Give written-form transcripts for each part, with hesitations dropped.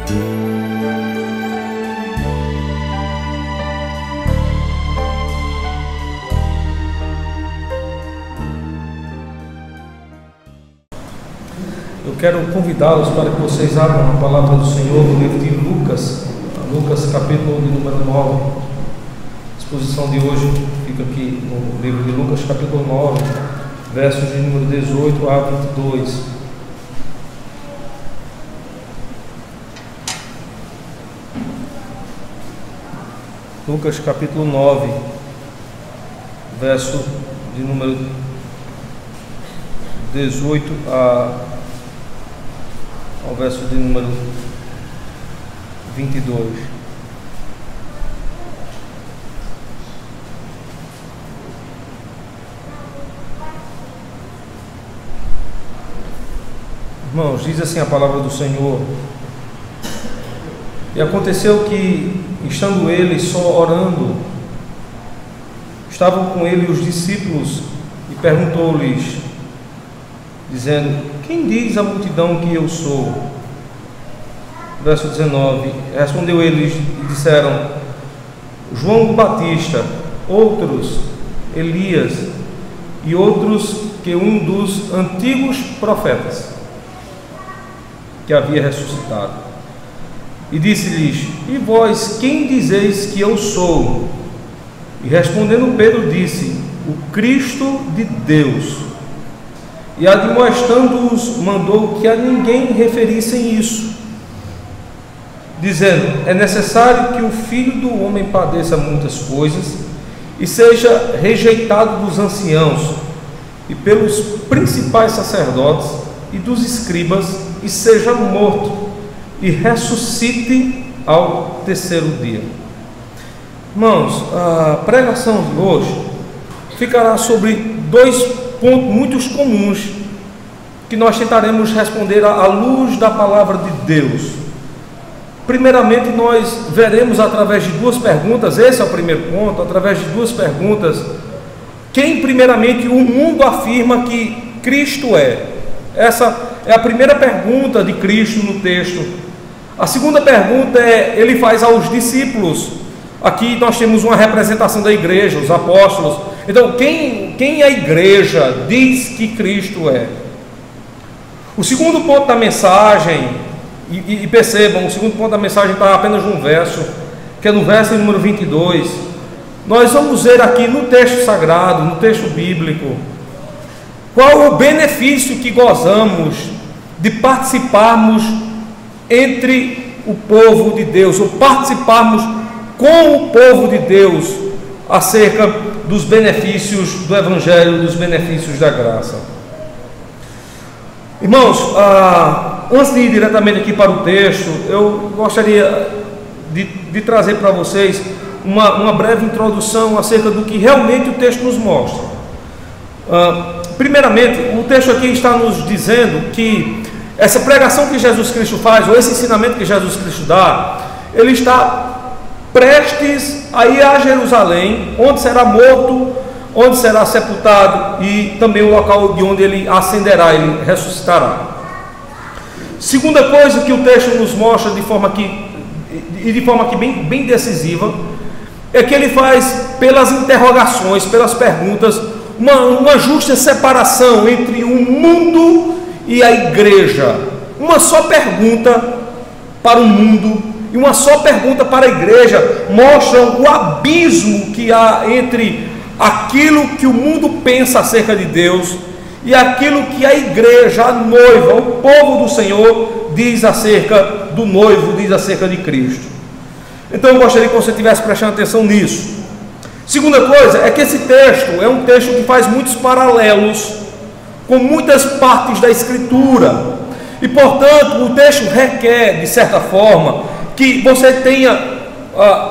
Eu quero convidá-los para que vocês abram a palavra do Senhor no livro de Lucas, capítulo de número 9. A exposição de hoje fica aqui no livro de Lucas, capítulo 9, versos de número 18 a 22. Lucas, capítulo 9, verso de número 18 ao verso de número 22. Irmãos, diz assim a palavra do Senhor: e aconteceu que, estando ele só orando, estavam com ele os discípulos, e perguntou-lhes, dizendo: quem diz a multidão que eu sou? Verso 19: respondeu eles e disseram: João Batista, outros Elias, e outros que um dos antigos profetas que havia ressuscitado. E disse-lhes: e vós quem dizeis que eu sou? E respondendo Pedro disse: o Cristo de Deus. E admoestando-os, mandou que a ninguém referissem isso, dizendo: é necessário que o Filho do Homem padeça muitas coisas, e seja rejeitado dos anciãos, e pelos principais sacerdotes, e dos escribas, e seja morto, e ressuscite ao terceiro dia. Irmãos, a pregação de hoje ficará sobre dois pontos muito comuns que nós tentaremos responder à luz da palavra de Deus. Primeiramente, nós veremos através de duas perguntas, esse é o primeiro ponto, através de duas perguntas, quem primeiramente o mundo afirma que Cristo é. Essa é a primeira pergunta de Cristo no texto. A segunda pergunta ele faz aos discípulos. Aqui nós temos uma representação da igreja, os apóstolos. Então, quem a igreja diz que Cristo é? O segundo ponto da mensagem, e percebam, o segundo ponto da mensagem está apenas num verso, que é no verso número 22. Nós vamos ver aqui no texto sagrado, no texto bíblico, qual o benefício que gozamos de participarmos entre o povo de Deus, ou participarmos com o povo de Deus acerca dos benefícios do Evangelho, dos benefícios da graça. Irmãos, antes de ir diretamente aqui para o texto, eu gostaria de trazer para vocês uma breve introdução acerca do que realmente o texto nos mostra. Primeiramente, o texto aqui está nos dizendo que essa pregação que Jesus Cristo faz, ou esse ensinamento que Jesus Cristo dá, ele está prestes a ir a Jerusalém, onde será morto, onde será sepultado, e também o local de onde ele ascenderá, ele ressuscitará. Segunda coisa que o texto nos mostra de forma que bem decisiva, é que ele faz pelas interrogações, pelas perguntas, uma justa separação entre o mundo e a igreja. Uma só pergunta para o mundo e uma só pergunta para a igreja mostram o abismo que há entre aquilo que o mundo pensa acerca de Deus e aquilo que a igreja, a noiva, o povo do Senhor diz acerca do noivo, diz acerca de Cristo. Então eu gostaria que você estivesse prestando atenção nisso. Segunda coisa é que esse texto é um texto que faz muitos paralelos com muitas partes da Escritura, e portanto o texto requer, de certa forma, que você tenha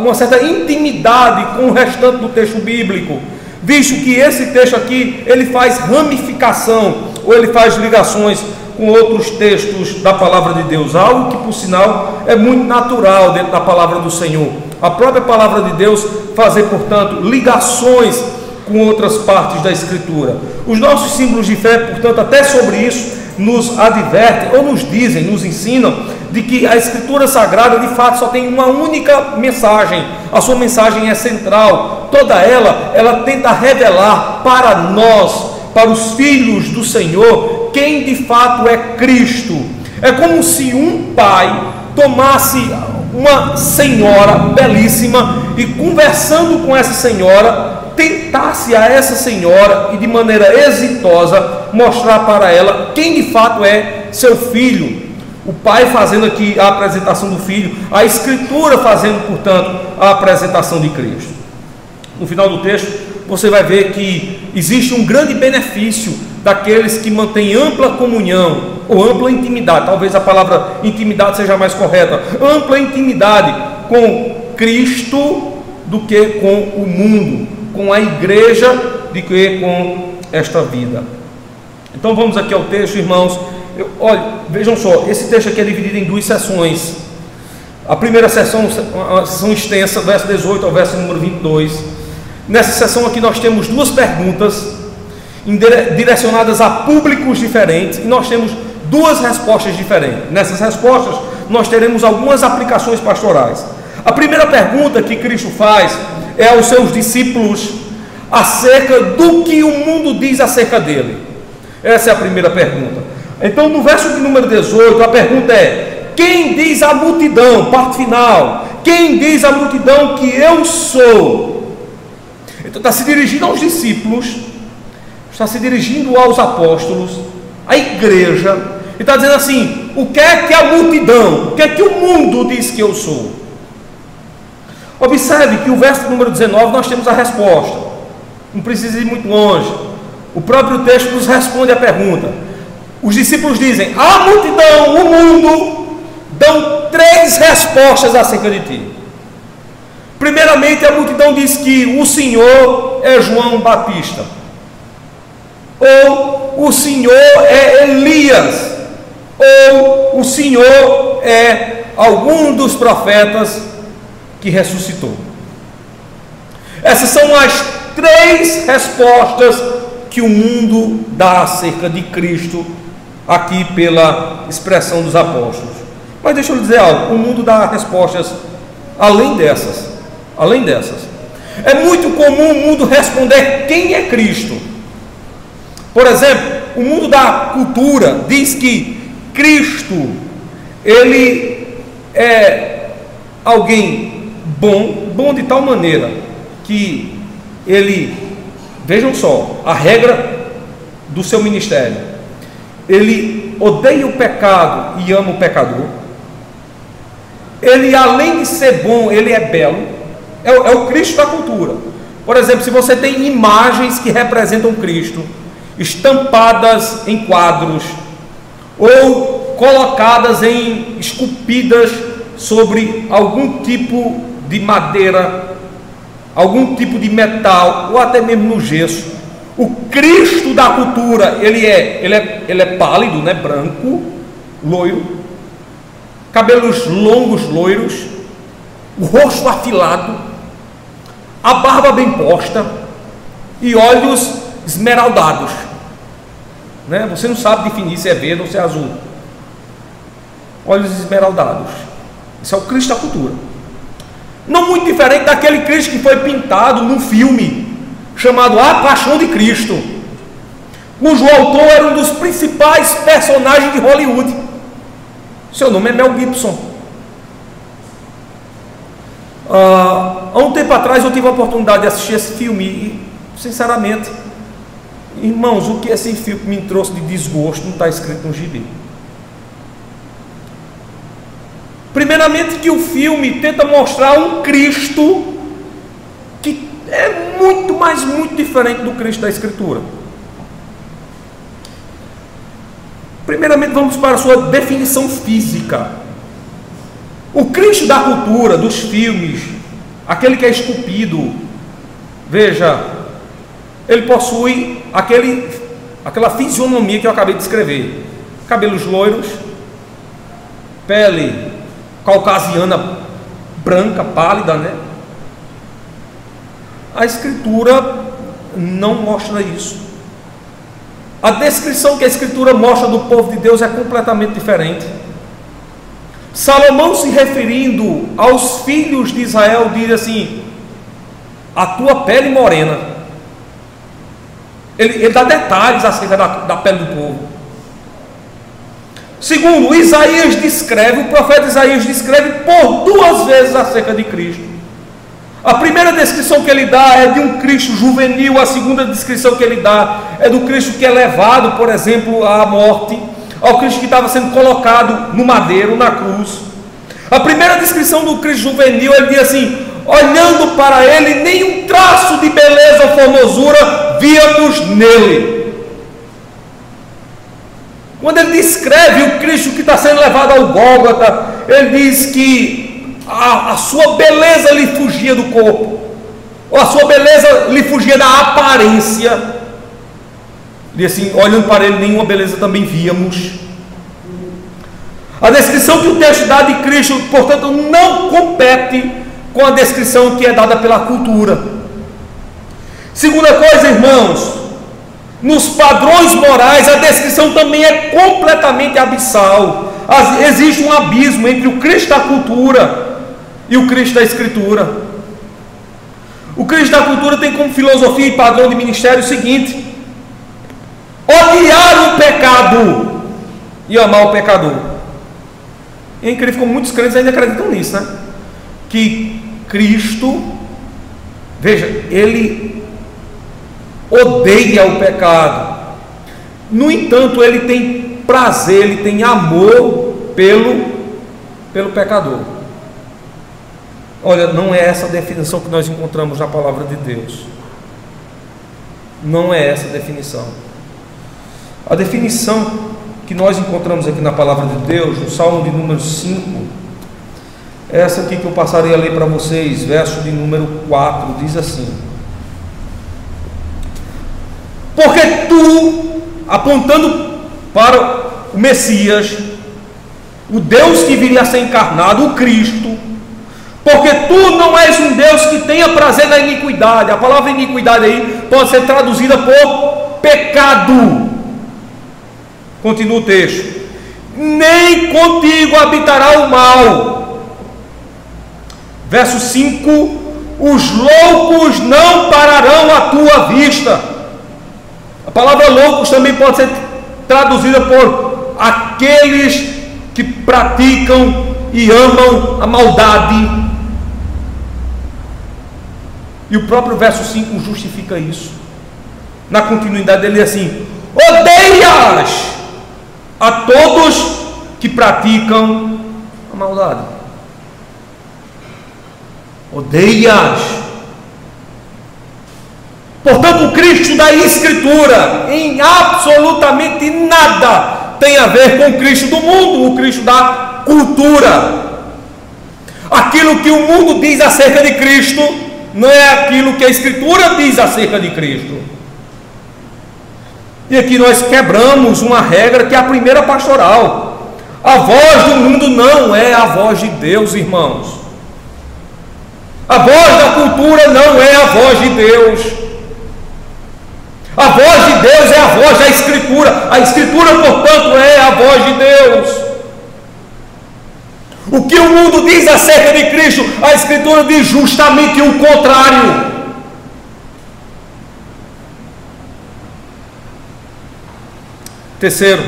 uma certa intimidade com o restante do texto bíblico, visto que esse texto aqui, ele faz ramificação, ou ele faz ligações com outros textos da palavra de Deus, algo que por sinal é muito natural dentro da palavra do Senhor. A própria palavra de Deus fazer, portanto, ligações com outras partes da Escritura. Os nossos símbolos de fé, portanto, até sobre isso nos advertem, ou nos dizem, nos ensinam, de que a Escritura Sagrada de fato só tem uma única mensagem. A sua mensagem é central. Toda ela tenta revelar para nós, para os filhos do Senhor, quem de fato é Cristo. É como se um pai tomasse uma senhora belíssima e, conversando com essa senhora, tentasse a essa senhora e de maneira exitosa mostrar para ela quem de fato é seu filho. O pai fazendo aqui a apresentação do filho, a Escritura fazendo, portanto, a apresentação de Cristo. No final do texto, você vai ver que existe um grande benefício daqueles que mantêm ampla comunhão, ou ampla intimidade, talvez a palavra intimidade seja mais correta, ampla intimidade com Cristo do que com o mundo, com a igreja, do que com esta vida. Então vamos aqui ao texto, irmãos. Olha, vejam só, esse texto aqui é dividido em duas sessões. A primeira sessão, uma sessão extensa, verso 18 ao verso número 22. Nessa sessão aqui nós temos duas perguntas direcionadas a públicos diferentes, e nós temos duas respostas diferentes. Nessas respostas nós teremos algumas aplicações pastorais. A primeira pergunta que Cristo faz é aos seus discípulos acerca do que o mundo diz acerca dele. Essa é a primeira pergunta. Então, no verso de número 18, a pergunta é: quem diz a multidão? Parte final. Quem diz a multidão que eu sou? Então está se dirigindo aos discípulos, está se dirigindo aos apóstolos, à igreja, e está dizendo assim: o que é que a multidão, o que é que o mundo diz que eu sou? Observe que o verso número 19 nós temos a resposta. Não precisa ir muito longe. O próprio texto nos responde a pergunta. Os discípulos dizem: a multidão, o mundo, dão três respostas acerca de ti. Primeiramente, a multidão diz que o Senhor é João Batista, ou o Senhor é Elias, ou o Senhor é algum dos profetas que ressuscitou. Essas são as três respostas que o mundo dá acerca de Cristo, aqui pela expressão dos apóstolos. Mas deixa eu lhe dizer algo: o mundo dá respostas além dessas. Além dessas, é muito comum o mundo responder quem é Cristo. Por exemplo, o mundo da cultura diz que Cristo, ele é alguém bom de tal maneira que ele, vejam só, a regra do seu ministério: ele odeia o pecado e ama o pecador. Ele, além de ser bom, ele é belo. É o Cristo da cultura. Por exemplo, se você tem imagens que representam Cristo estampadas em quadros ou colocadas esculpidas sobre algum tipo de madeira, algum tipo de metal, ou até mesmo no gesso, o Cristo da cultura, ele é pálido, né? Branco, loiro, cabelos longos, loiros, o rosto afilado, a barba bem posta e olhos esmeraldados, né? Você não sabe definir se é verde ou se é azul. Olhos esmeraldados. Isso é o Cristo da cultura. Não muito diferente daquele Cristo que foi pintado num filme chamado A Paixão de Cristo, cujo autor era um dos principais personagens de Hollywood. Seu nome é Mel Gibson. Há um tempo atrás eu tive a oportunidade de assistir esse filme e, sinceramente, irmãos, o que esse filme me trouxe de desgosto não está escrito no gibi. Primeiramente, que o filme tenta mostrar um Cristo que é muito, mas muito diferente do Cristo da Escritura. Primeiramente, vamos para a sua definição física. O Cristo da cultura, dos filmes, aquele que é esculpido, veja, ele possui aquela fisionomia que eu acabei de descrever: cabelos loiros, pele caucasiana, branca, pálida, né? A Escritura não mostra isso. A descrição que a Escritura mostra do povo de Deus é completamente diferente. Salomão, se referindo aos filhos de Israel, diz assim: a tua pele morena. Ele dá detalhes acerca da pele do povo. Segundo, Isaías descreve, o profeta Isaías descreve por 2 vezes acerca de Cristo. A primeira descrição que ele dá é de um Cristo juvenil, a segunda descrição que ele dá é do Cristo que é levado, por exemplo, à morte, ao Cristo que estava sendo colocado no madeiro, na cruz. A primeira descrição do Cristo juvenil, ele diz assim: olhando para ele, nenhum traço de beleza ou formosura víamos nele. Quando ele descreve o Cristo que está sendo levado ao Gólgota, ele diz que a sua beleza lhe fugia do corpo, ou a sua beleza lhe fugia da aparência. E assim, olhando para ele, nenhuma beleza também víamos. A descrição que o texto dá de Cristo, portanto, não compete com a descrição que é dada pela cultura. Segunda coisa, irmãos, nos padrões morais, a descrição também é completamente abissal. Existe um abismo entre o Cristo da cultura e o Cristo da Escritura. O Cristo da cultura tem como filosofia e padrão de ministério o seguinte: odiar o pecado e amar o pecador. E é incrível como muitos crentes ainda acreditam nisso, né? Que Cristo, veja, ele odeia o pecado, no entanto ele tem prazer, ele tem amor pelo pecador. Olha, não é essa a definição que nós encontramos na palavra de Deus. Não é essa a definição. A definição que nós encontramos aqui na palavra de Deus, no Salmo de número 5, é essa aqui que eu passarei a ler para vocês, verso de número 4, diz assim: porque tu, apontando para o Messias, o Deus que viria a ser encarnado, o Cristo, porque tu não és um Deus que tenha prazer na iniquidade. A palavra iniquidade aí pode ser traduzida por pecado. Continua o texto: nem contigo habitará o mal. Verso 5: os loucos não pararão à tua vista. A palavra loucos também pode ser traduzida por aqueles que praticam e amam a maldade. E o próprio verso 5 justifica isso. Na continuidade dele é assim: odeias a todos que praticam a maldade. Odeias. Portanto, o Cristo da Escritura em absolutamente nada tem a ver com o Cristo do mundo, o Cristo da cultura. Aquilo que o mundo diz acerca de Cristo não é aquilo que a Escritura diz acerca de Cristo. E aqui nós quebramos uma regra que é a primeira pastoral: a voz do mundo não é a voz de Deus, irmãos. A voz da cultura não é a voz de Deus. A voz de Deus é a voz da Escritura. A Escritura, portanto, é a voz de Deus. O que o mundo diz acerca de Cristo, a Escritura diz justamente o contrário. Terceiro,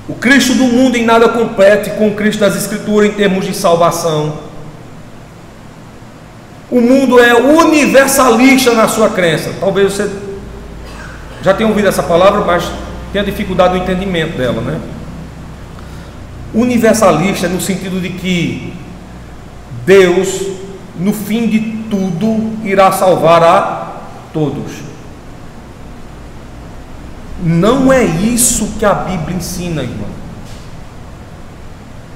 o Cristo do mundo em nada compete com o Cristo das Escrituras em termos de salvação. O mundo é universalista na sua crença. Talvez você já tenha ouvido essa palavra, mas tenha dificuldade no entendimento dela, né? Universalista no sentido de que Deus, no fim de tudo, irá salvar a todos. Não é isso que a Bíblia ensina, irmão.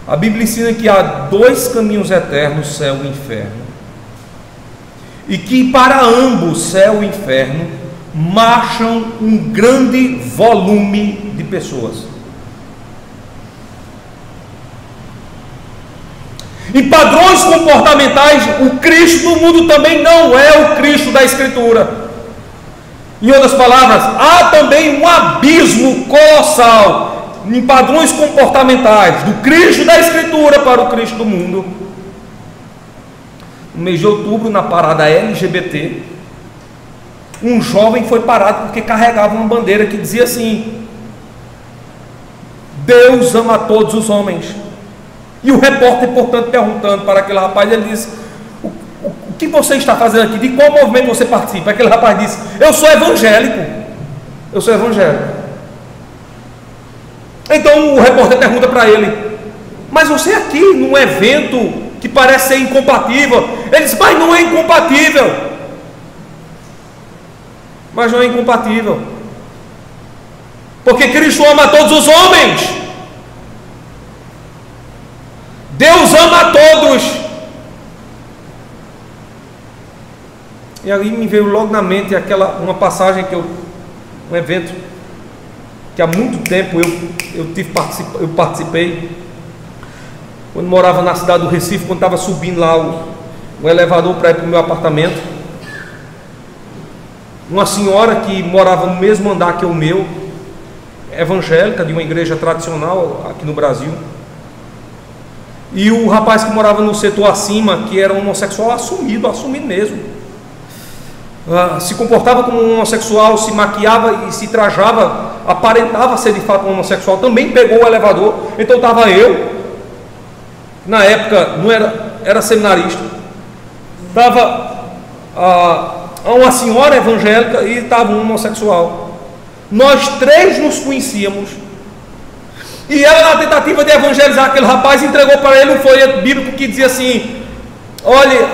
A Bíblia ensina que há 2 caminhos eternos, céu e inferno, e que para ambos, céu e inferno, marcham um grande volume de pessoas. Em padrões comportamentais, o Cristo do mundo também não é o Cristo da Escritura. Em outras palavras, há também um abismo colossal em padrões comportamentais do Cristo da Escritura para o Cristo do mundo. No mês de outubro, na parada LGBT, um jovem foi parado porque carregava uma bandeira que dizia assim: Deus ama todos os homens. E o repórter, portanto, perguntando para aquele rapaz, ele disse: o que você está fazendo aqui? De qual movimento você participa? Aquele rapaz disse: eu sou evangélico. Eu sou evangélico. Então o repórter pergunta para ele: mas você aqui num evento que parece ser incompatível? Ele diz: mas não é incompatível. Mas não é incompatível, porque Cristo ama todos os homens. Deus ama a todos. E aí me veio logo na mente uma passagem um evento que há muito tempo eu participei, quando morava na cidade do Recife, quando estava subindo lá o elevador para ir para o meu apartamento. Uma senhora que morava no mesmo andar que o meu, evangélica, de uma igreja tradicional aqui no Brasil, e o rapaz que morava no setor acima, que era homossexual assumido mesmo, se comportava como um homossexual, se maquiava e se trajava, aparentava ser de fato um homossexual, também pegou o elevador. Então estava eu, na época não era seminarista, estava uma senhora evangélica e estava um homossexual. Nós três nos conhecíamos, e ela, na tentativa de evangelizar aquele rapaz, entregou para ele um folheto bíblico que dizia assim: olha,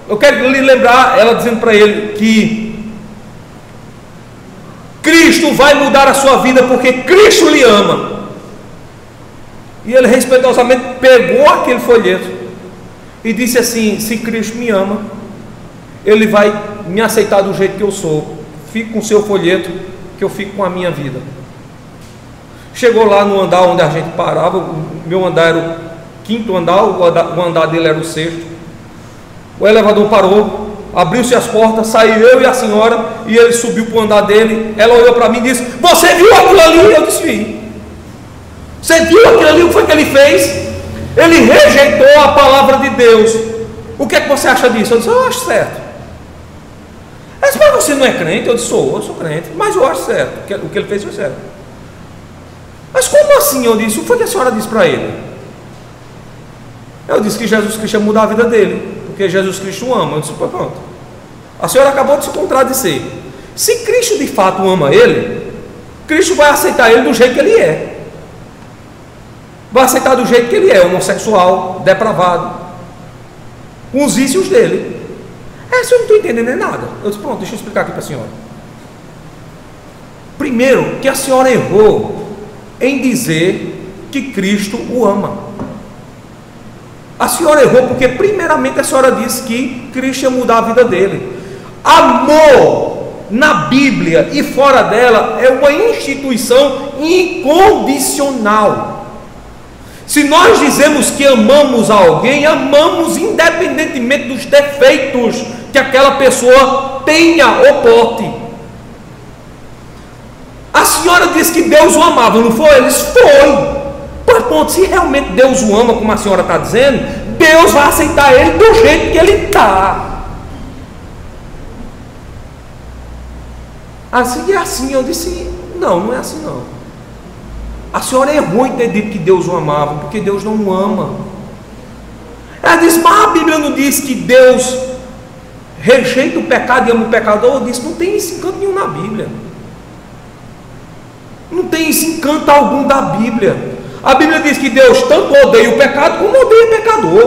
eu quero lhe lembrar, ela dizendo para ele que Cristo vai mudar a sua vida porque Cristo lhe ama. E ele respeitosamente pegou aquele folheto e disse assim: se Cristo me ama, Ele vai me aceitar do jeito que eu sou. Fique com o seu folheto, que eu fico com a minha vida. Chegou lá no andar onde a gente parava. O meu andar era o 5º andar, o andar dele era o 6º. O elevador parou, abriu-se as portas, saiu eu e a senhora, e ele subiu para o andar dele. Ela olhou para mim e disse: você viu aquilo ali? Eu disse: vi. Você viu aquilo ali? O que foi que ele fez? Ele rejeitou a palavra de Deus. O que é que você acha disso? Eu disse: eu acho certo. Ela disse: mas você não é crente? Eu disse: eu sou crente, mas eu acho certo. O que ele fez foi certo. Mas como assim? Eu disse: o que foi que a senhora disse para ele? Eu disse que Jesus Cristo ia mudar a vida dele, porque Jesus Cristo o ama. Eu disse: pronto. A senhora acabou de se contradizer. Se Cristo de fato ama ele, Cristo vai aceitar ele do jeito que ele é. Vai aceitar do jeito que ele é, homossexual, depravado, com os vícios dele. Se eu não estou entendendo nada. Eu disse: pronto, deixa eu explicar aqui para a senhora. Primeiro, que a senhora errou em dizer que Cristo o ama. A senhora errou porque primeiramente a senhora disse que Cristo ia mudar a vida dele. Amor na Bíblia e fora dela é uma instituição incondicional. Se nós dizemos que amamos alguém, amamos independentemente dos defeitos que aquela pessoa tenha ou porte. A senhora disse que Deus o amava, não foi? Eles foi. Pois ponto, se realmente Deus o ama, como a senhora está dizendo, Deus vai aceitar ele do jeito que ele está. Assim é assim. Eu disse: não, não é assim não. A senhora errou em ter dito que Deus o amava, porque Deus não o ama. Ela disse: mas a Bíblia não diz que Deus rejeita o pecado e ama o pecador? Eu disse: não tem esse encanto nenhum na Bíblia. Não tem esse encanto algum da Bíblia. A Bíblia diz que Deus tanto odeia o pecado como odeia o pecador.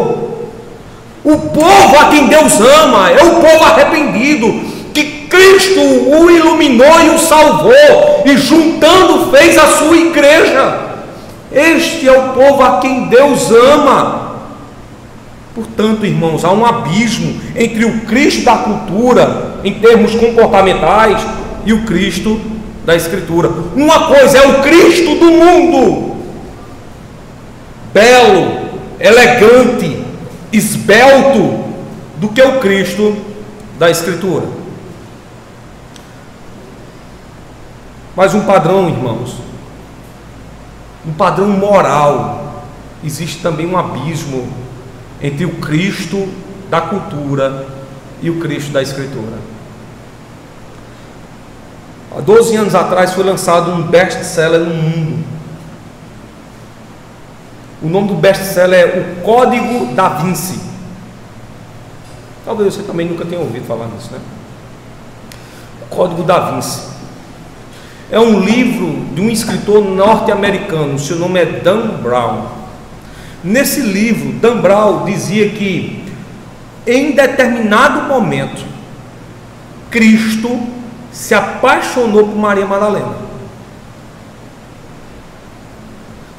O povo a quem Deus ama é o povo arrependido, que Cristo o iluminou e o salvou, e juntando fez a sua igreja. Este é o povo a quem Deus ama. Portanto, irmãos, há um abismo entre o Cristo da cultura, em termos comportamentais, e o Cristo da Escritura. Uma coisa é o Cristo do mundo, belo, elegante, esbelto, do que o Cristo da Escritura. Mas um padrão, irmãos, um padrão moral, existe também um abismo entre o Cristo da cultura e o Cristo da Escritura. Há 12 anos atrás foi lançado um best-seller no mundo. O nome do best-seller é O Código da Vinci. Talvez você também nunca tenha ouvido falar nisso, né? O Código da Vinci é um livro de um escritor norte-americano, seu nome é Dan Brown. Nesse livro, Dan Brown dizia que em determinado momento Cristo se apaixonou por Maria Madalena,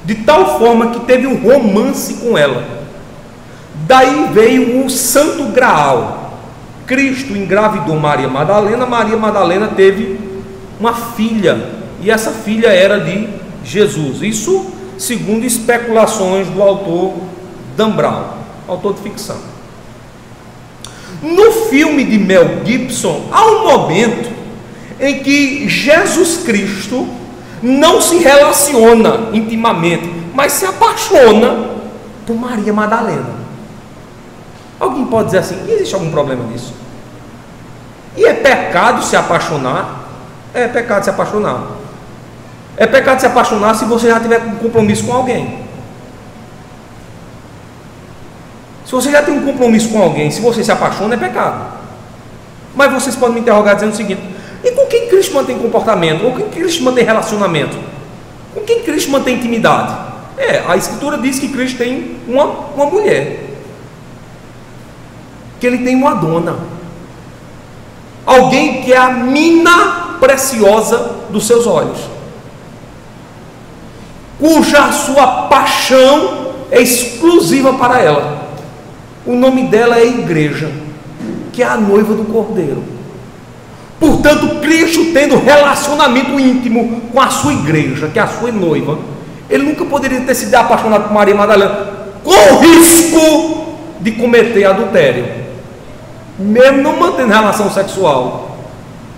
de tal forma que teve um romance com ela. Daí veio o Santo Graal. Cristo engravidou Maria Madalena, Maria Madalena teve uma filha, e essa filha era de Jesus. Isso segundo especulações do autor Dan Brown, autor de ficção. No filme de Mel Gibson, há um momento em que Jesus Cristo não se relaciona intimamente, mas se apaixona por Maria Madalena. Alguém pode dizer assim: existe algum problema nisso? E é pecado se apaixonar? É pecado se apaixonar. É pecado se apaixonar se você já tiver um compromisso com alguém. Se você já tem um compromisso com alguém, se você se apaixona, é pecado. Mas vocês podem me interrogar dizendo o seguinte: e com quem Cristo mantém comportamento? Ou com quem Cristo mantém relacionamento? Com quem Cristo mantém intimidade? A Escritura diz que Cristo tem uma mulher, que ele tem uma dona, alguém que é a mina preciosa dos seus olhos, cuja sua paixão é exclusiva para ela. O nome dela é Igreja, que é a noiva do Cordeiro. Portanto, Cristo tendo relacionamento íntimo com a sua igreja, que é a sua noiva, ele nunca poderia ter sido apaixonado por Maria Madalena, com o risco de cometer adultério, mesmo não mantendo relação sexual,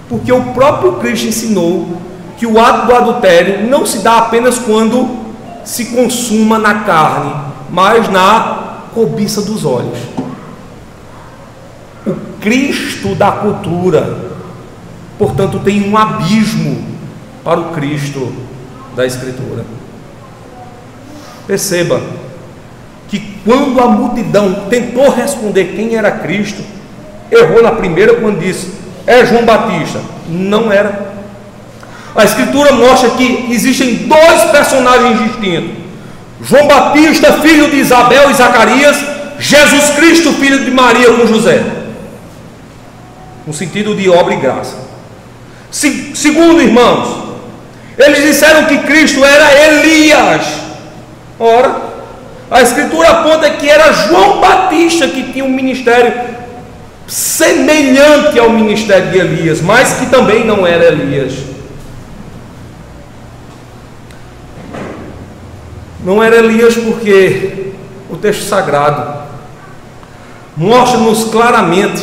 porque o próprio Cristo ensinou que o ato do adultério não se dá apenas quando se consuma na carne, mas na cobiça dos olhos. O Cristo da cultura, portanto, tem um abismo para o Cristo da Escritura. Perceba que quando a multidão tentou responder quem era Cristo, errou na primeira quando disse: é João Batista. Não era. A Escritura mostra que existem dois personagens distintos: João Batista, filho de Isabel e Zacarias; Jesus Cristo, filho de Maria com José, no sentido de obra e graça. Segundo, irmãos, eles disseram que Cristo era Elias. Ora, a Escritura aponta que era João Batista que tinha um ministério semelhante ao ministério de Elias, mas que também não era Elias. Não era Elias porque o texto sagrado mostra-nos claramente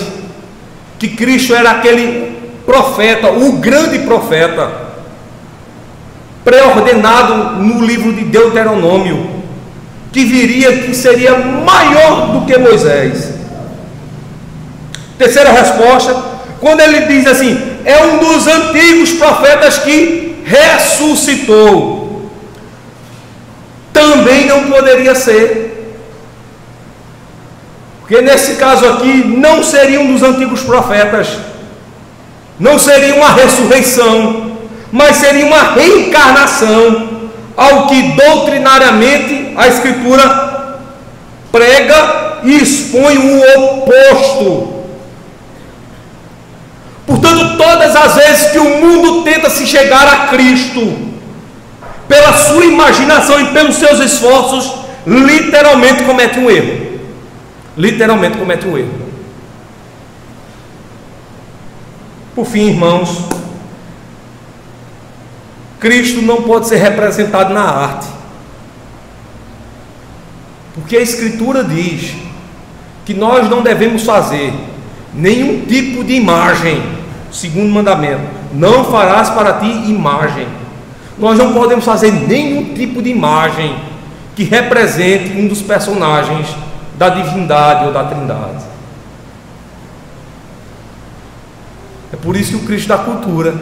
que Cristo era aquele profeta, o grande profeta, pré-ordenado no livro de Deuteronômio, que viria, que seria maior do que Moisés. Terceira resposta, quando ele diz assim: é um dos antigos profetas que ressuscitou. Também não poderia ser, porque nesse caso aqui não seria um dos antigos profetas, não seria uma ressurreição, mas seria uma reencarnação, ao que doutrinariamente a Escritura prega e expõe o oposto. Portanto, todas as vezes que o mundo tenta se chegar a Cristo, pela sua imaginação e pelos seus esforços, literalmente comete um erro. Literalmente comete um erro. Por fim, irmãos, Cristo não pode ser representado na arte, porque a Escritura diz que nós não devemos fazer nenhum tipo de imagem. Segundo mandamento: não farás para ti imagem. Nós não podemos fazer nenhum tipo de imagem que represente um dos personagens da divindade ou da Trindade. É por isso que o Cristo da cultura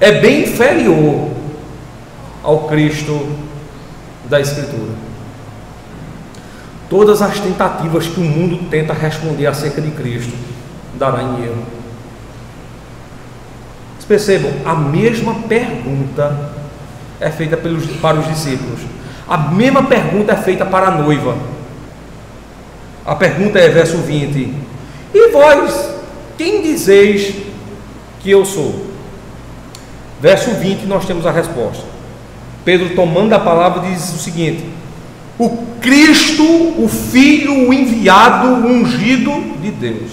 é bem inferior ao Cristo da Escritura. Todas as tentativas que o mundo tenta responder acerca de Cristo dará em erro. Vocês percebam, a mesma pergunta é feita para os discípulos. A mesma pergunta é feita para a noiva. A pergunta é, verso 20: e vós, quem dizeis que eu sou? Verso 20, nós temos a resposta. Pedro, tomando a palavra, diz o seguinte: o Cristo, o Filho, o enviado, o ungido de Deus.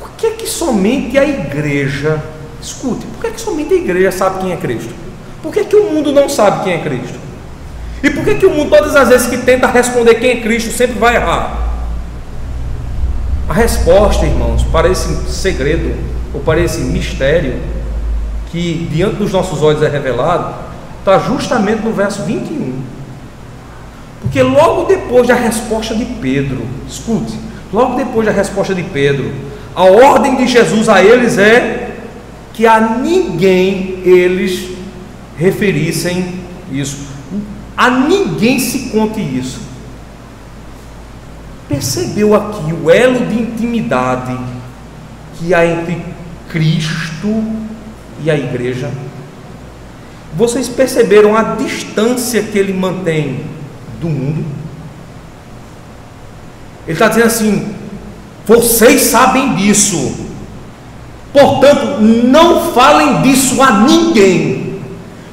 Por que é que somente a igreja, escute, por que é que somente a igreja sabe quem é Cristo? Por que é que o mundo não sabe quem é Cristo? E por que é que o mundo, todas as vezes que tenta responder quem é Cristo, sempre vai errar? A resposta, irmãos, para esse segredo, ou para esse mistério, que diante dos nossos olhos é revelado, está justamente no verso 21. Porque logo depois da resposta de Pedro, escute, logo depois da resposta de Pedro, a ordem de Jesus a eles é que a ninguém eles referissem isso. A ninguém se conte isso. Percebeu aqui o elo de intimidade que há entre Cristo e a igreja? Vocês perceberam a distância que ele mantém do mundo? Ele está dizendo assim: vocês sabem disso, portanto não falem disso a ninguém,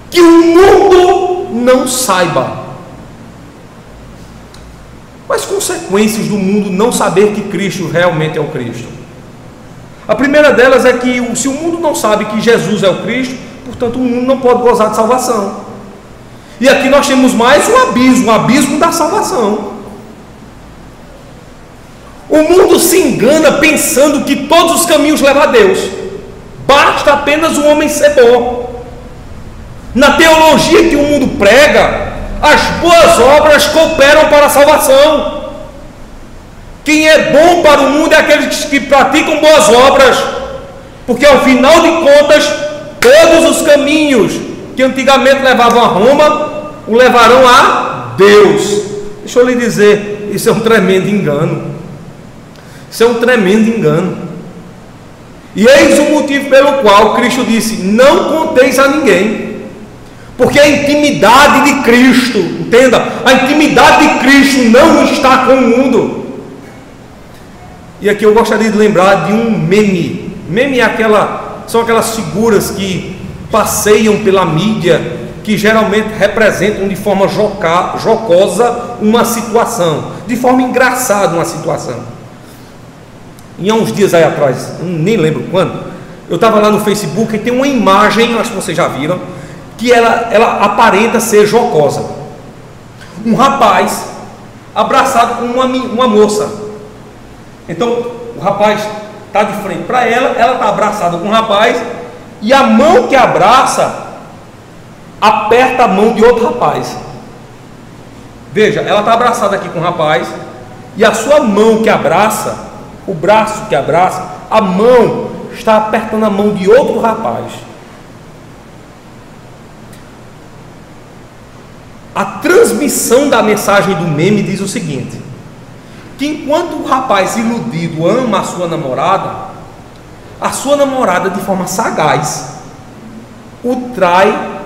que o mundo não saiba. Quais consequências do mundo não saber que Cristo realmente é o Cristo? A primeira delas é que se o mundo não sabe que Jesus é o Cristo, portanto o mundo não pode gozar de salvação. E aqui nós temos mais um abismo da salvação. O mundo se engana pensando que todos os caminhos levam a Deus. Basta apenas o homem ser bom. Na teologia que o mundo prega, as boas obras cooperam para a salvação. Quem é bom para o mundo é aqueles que praticam boas obras, porque ao final de contas, todos os caminhos que antigamente levavam a Roma, o levarão a Deus. Deixa eu lhe dizer, isso é um tremendo engano. Isso é um tremendo engano. E eis o motivo pelo qual Cristo disse: não conteis a ninguém. Porque a intimidade de Cristo, entenda, a intimidade de Cristo não está com o mundo. E aqui eu gostaria de lembrar de um meme. Meme são aquelas figuras que passeiam pela mídia, que geralmente representam de forma jocosa uma situação, de forma engraçada uma situação. E há uns dias aí atrás, nem lembro quando, eu estava lá no Facebook e tem uma imagem, acho que vocês já viram, que ela aparenta ser jocosa. Um rapaz abraçado com uma moça. Então o rapaz está de frente para ela está abraçada com o rapaz, e a mão que abraça aperta a mão de outro rapaz. Veja, ela está abraçada aqui com o rapaz, e a sua mão que abraça, o braço que abraça, a mão está apertando a mão de outro rapaz. A transmissão da mensagem do meme diz o seguinte: que enquanto o rapaz iludido ama a sua namorada de forma sagaz o trai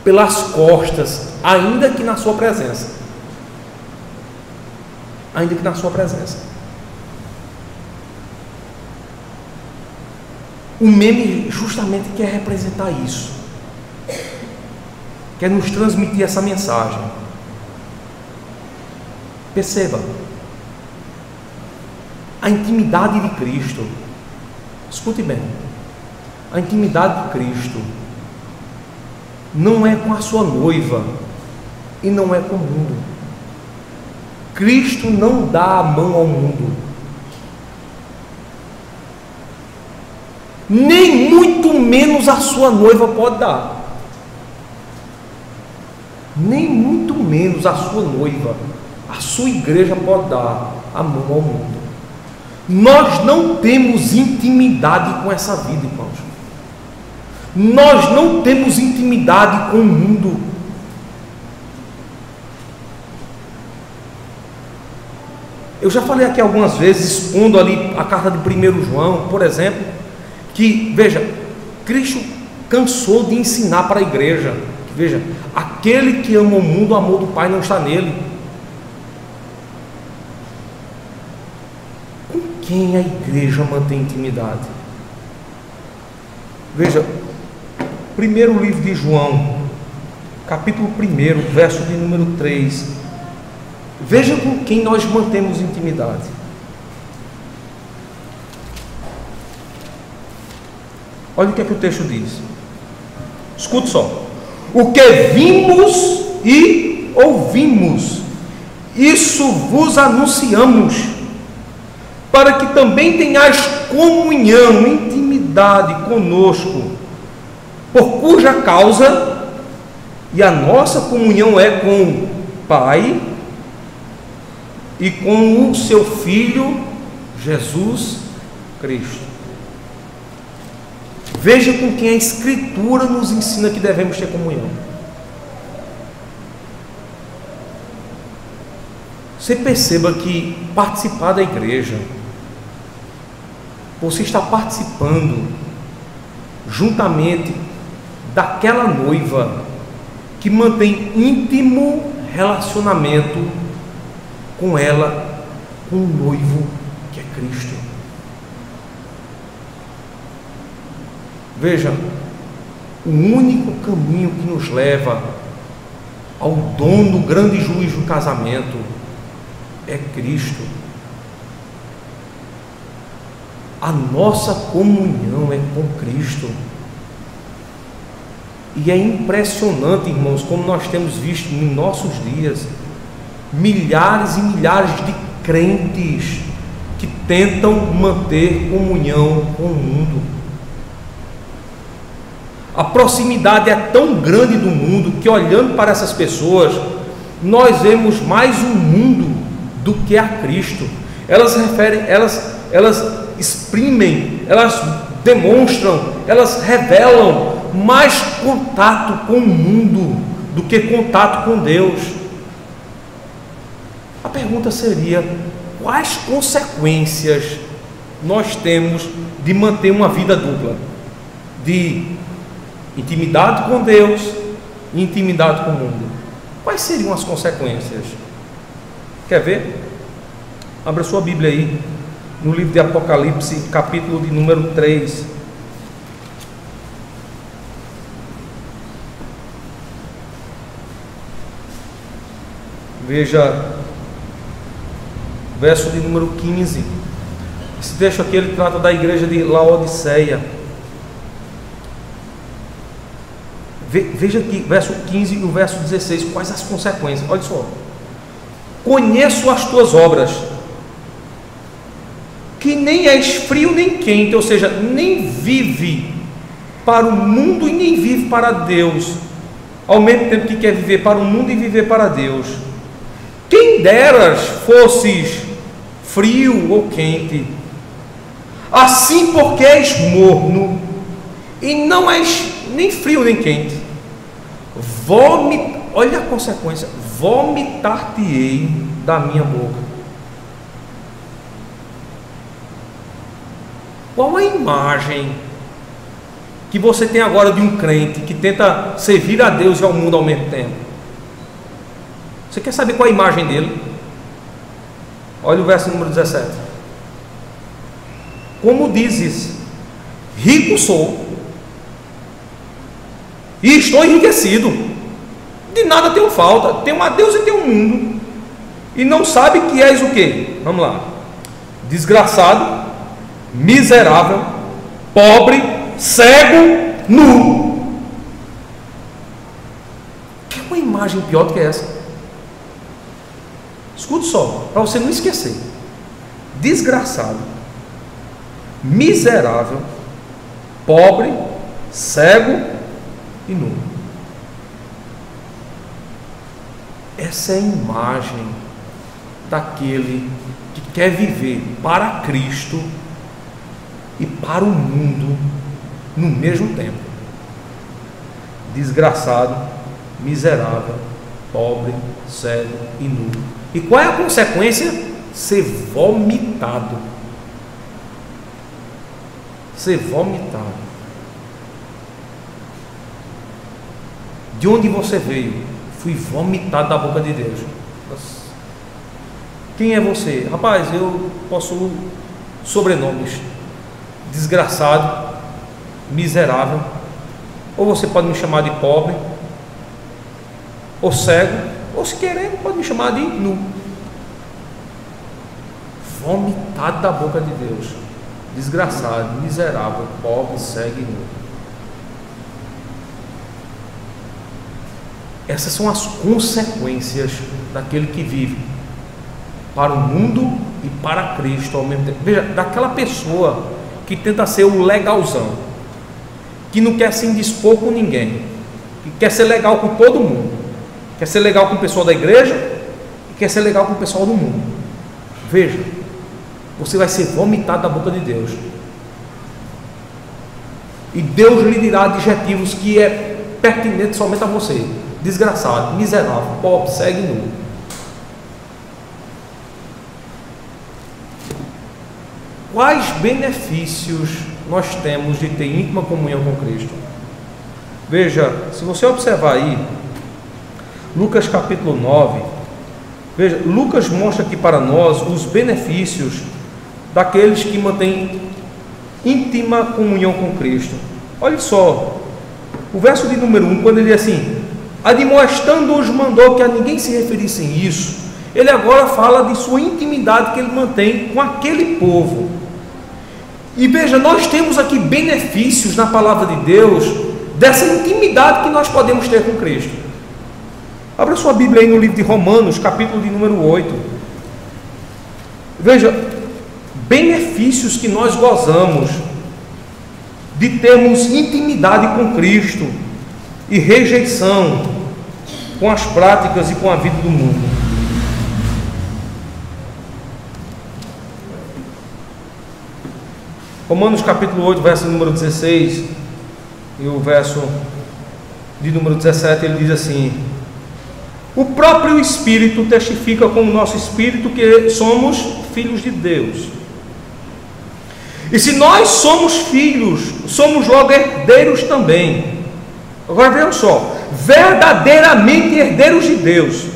pelas costas, ainda que na sua presença. Ainda que na sua presença. O meme justamente quer representar isso, quer nos transmitir essa mensagem. Perceba, a intimidade de Cristo, escute bem, a intimidade de Cristo não é com a sua noiva e não é com o mundo. Cristo não dá a mão ao mundo. nem muito menos a sua noiva pode dar. Nem muito menos a sua noiva, a sua igreja pode dar a mão ao mundo. Nós não temos intimidade com essa vida, irmãos. Nós não temos intimidade com o mundo. Eu já falei aqui algumas vezes, expondo ali a carta de 1 João, por exemplo, que, veja, Cristo cansou de ensinar para a igreja. Veja, aquele que ama o mundo, o amor do Pai não está nele. Com quem a igreja mantém intimidade? Veja, primeiro livro de João, capítulo 1, verso de número 3. Veja com quem nós mantemos intimidade. Olha o que é que o texto diz. Escute só. O que vimos e ouvimos, isso vos anunciamos, para que também tenhais comunhão, intimidade conosco, por cuja causa, e a nossa comunhão é com o Pai e com o seu Filho, Jesus Cristo. Veja com quem a Escritura nos ensina que devemos ter comunhão. Você perceba que participar da igreja, você está participando juntamente daquela noiva que mantém íntimo relacionamento com ela, com o noivo que é Cristo. Veja, o único caminho que nos leva ao dono, grande juiz do casamento, é Cristo. A nossa comunhão é com Cristo. E é impressionante, irmãos, como nós temos visto em nossos dias, milhares e milhares de crentes que tentam manter comunhão com o mundo. A proximidade é tão grande do mundo que, olhando para essas pessoas, nós vemos mais o mundo do que a Cristo. Elas exprimem, elas demonstram, elas revelam mais contato com o mundo do que contato com Deus. A pergunta seria: quais consequências nós temos de manter uma vida dupla, de intimidade com Deus e intimidade com o mundo? Quais seriam as consequências? Quer ver? Abra sua Bíblia aí, no livro de Apocalipse, capítulo de número 3. Veja, verso de número 15. Esse texto aqui ele trata da igreja de Laodiceia. Veja aqui, verso 15 e o verso 16, quais as consequências. Olha só: conheço as tuas obras, que nem és frio nem quente, ou seja, nem vive para o mundo e nem vive para Deus, ao mesmo tempo que quer viver para o mundo e viver para Deus. Quem deras fosses frio ou quente, assim porque és morno e não és nem frio nem quente, olha a consequência: vomitar-te-ei da minha boca. Qual a imagem que você tem agora de um crente que tenta servir a Deus e ao mundo ao mesmo tempo? Você quer saber qual a imagem dele? Olha o verso número 17. Como dizes: rico sou e estou enriquecido, de nada tenho falta, tenho a Deus e tenho o mundo, e não sabe que és o quê? Vamos lá: desgraçado, miserável, pobre, cego, nu. Que uma imagem pior do que essa? Escute só, para você não esquecer: desgraçado, miserável, pobre, cego e nu. Essa é a imagem daquele que quer viver para Cristo e para o mundo no mesmo tempo. Desgraçado, miserável, pobre, cego e nu. E qual é a consequência? Ser vomitado. Ser vomitado. De onde você veio? Fui vomitado da boca de Deus. Quem é você? Rapaz, eu possuo sobrenomes: desgraçado, miserável, ou você pode me chamar de pobre, ou cego, ou se querer pode me chamar de nu. Vomitado da boca de Deus. Desgraçado, miserável, pobre, cego e nu. Essas são as consequências daquele que vive para o mundo e para Cristo ao mesmo tempo. Veja, daquela pessoa que tenta ser o legalzão, que não quer se indispor com ninguém, que quer ser legal com todo mundo, quer ser legal com o pessoal da igreja e quer ser legal com o pessoal do mundo. Veja, você vai ser vomitado da boca de Deus, e Deus lhe dirá adjetivos que é pertinente somente a você: desgraçado, miserável, pobre, cego e nu. Quais benefícios nós temos de ter íntima comunhão com Cristo? Veja, se você observar aí Lucas capítulo 9, veja, Lucas mostra aqui para nós os benefícios daqueles que mantêm íntima comunhão com Cristo. Olha só, o verso de número 1, quando ele diz assim: admoestando-os, mandou que a ninguém se referisse a isso. Ele agora fala de sua intimidade que ele mantém com aquele povo. E veja, nós temos aqui benefícios na palavra de Deus dessa intimidade que nós podemos ter com Cristo. Abra sua Bíblia aí no livro de Romanos, capítulo de número 8. Veja, benefícios que nós gozamos de termos intimidade com Cristo e rejeição com as práticas e com a vida do mundo. Romanos capítulo 8, verso número 16 e o verso de número 17, ele diz assim: o próprio Espírito testifica com o nosso Espírito que somos filhos de Deus. E se nós somos filhos, somos logo herdeiros também. Agora vejam só, verdadeiramente herdeiros de Deus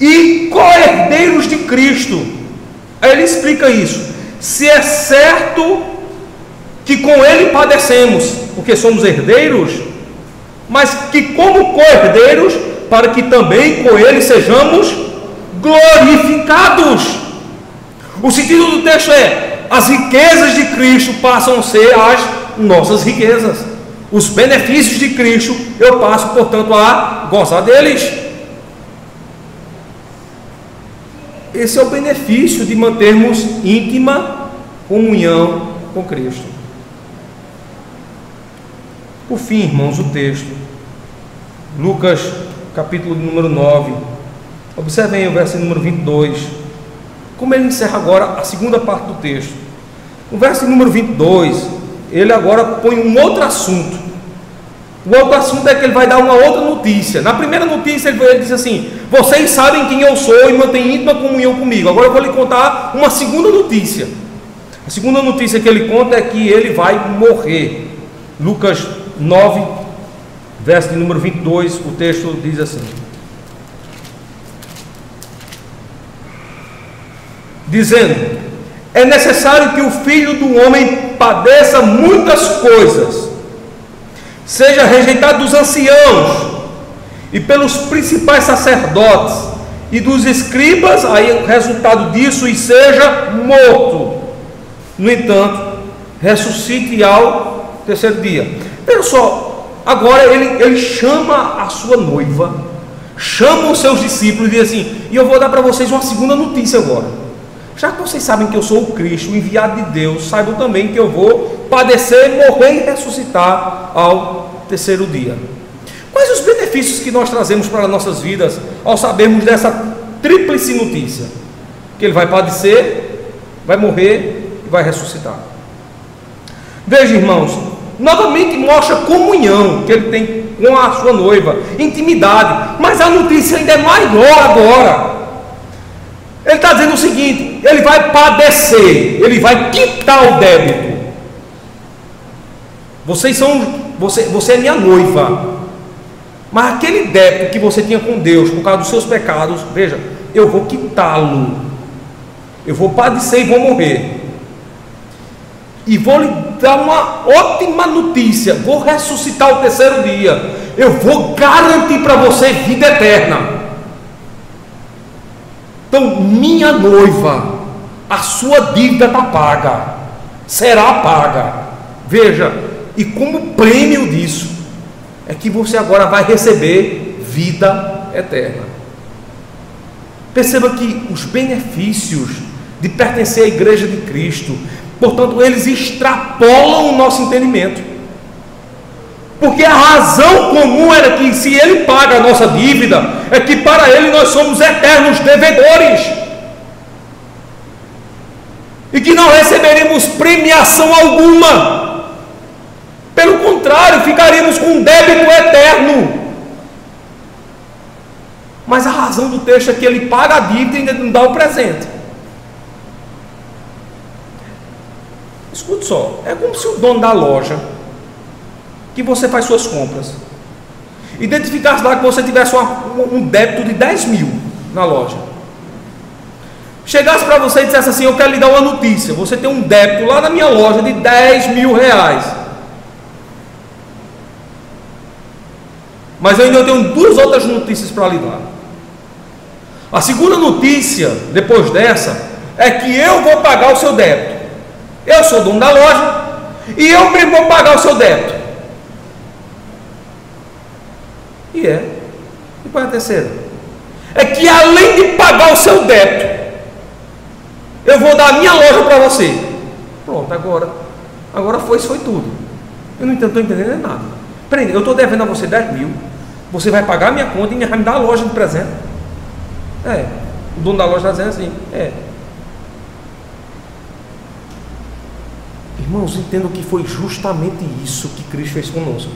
e co-herdeiros de Cristo. Aí ele explica isso: se é certo que com ele padecemos, porque somos herdeiros, mas que como co-herdeiros, para que também com ele sejamos glorificados. O sentido do texto é: as riquezas de Cristo passam a ser as nossas riquezas. Os benefícios de Cristo eu passo, portanto, a gozar deles. Esse é o benefício de mantermos íntima comunhão com Cristo. Por fim, irmãos, o texto, Lucas capítulo número 9, observem aí o verso número 22, como ele encerra agora a segunda parte do texto. No verso número 22, ele agora põe um outro assunto. O outro assunto é que ele vai dar uma outra notícia. Na primeira notícia ele diz assim: vocês sabem quem eu sou e mantêm íntima comunhão comigo. Agora eu vou lhe contar uma segunda notícia. A segunda notícia que ele conta é que ele vai morrer. Lucas 9, verso de número 22, o texto diz assim: dizendo: é necessário que o Filho do Homem padeça muitas coisas, seja rejeitado dos anciãos e pelos principais sacerdotes e dos escribas, aí o resultado disso, e seja morto. No entanto, ressuscite ao terceiro dia. Veja só, agora ele chama a sua noiva, chama os seus discípulos e diz assim: e eu vou dar para vocês uma segunda notícia agora. já que vocês sabem que eu sou o Cristo, o enviado de Deus, saibam também que eu vou padecer, morrer e ressuscitar ao terceiro dia. Quais os benefícios que nós trazemos para as nossas vidas ao sabermos dessa tríplice notícia? Que ele vai padecer, vai morrer e vai ressuscitar. Veja, irmãos, novamente mostra comunhão que ele tem com a sua noiva, intimidade, mas a notícia ainda é maior agora. Ele está dizendo o seguinte: ele vai padecer, ele vai quitar o débito. Você é minha noiva, mas aquele débito que você tinha com Deus por causa dos seus pecados, veja, eu vou quitá-lo, eu vou padecer e vou morrer, e vou lhe dar uma ótima notícia: vou ressuscitar o terceiro dia, eu vou garantir para você vida eterna. Então, minha noiva, a sua dívida está paga, será paga. Veja, e como prêmio disso, é que você agora vai receber vida eterna. Perceba que os benefícios de pertencer à igreja de Cristo, portanto, eles extrapolam o nosso entendimento. Porque a razão comum era que, se ele paga a nossa dívida, é que para ele nós somos eternos devedores, e que não receberemos premiação alguma. Pelo contrário, ficaríamos com um débito eterno. Mas a razão do texto é que ele paga a dívida e ainda não dá o presente. Escute só, é como se o dono da loja, que você faz suas compras, identificasse lá que você tivesse um débito de 10 mil na loja, chegasse para você e dissesse assim: eu quero lhe dar uma notícia, você tem um débito lá na minha loja de 10 mil reais, mas eu ainda tenho duas outras notícias para lhe dar. A segunda notícia, depois dessa, é que eu vou pagar o seu débito. Eu sou dono da loja e eu mesmo vou pagar o seu débito. E qual é a terceira? É que, além de pagar o seu débito, eu vou dar a minha loja para você. Pronto, agora foi tudo. Eu não estou entendendo nada. Peraí, eu estou devendo a você 10 mil, você vai pagar a minha conta e vai me dar a loja de presente? O dono da loja está dizendo assim. Irmãos, entendam que foi justamente isso que Cristo fez conosco.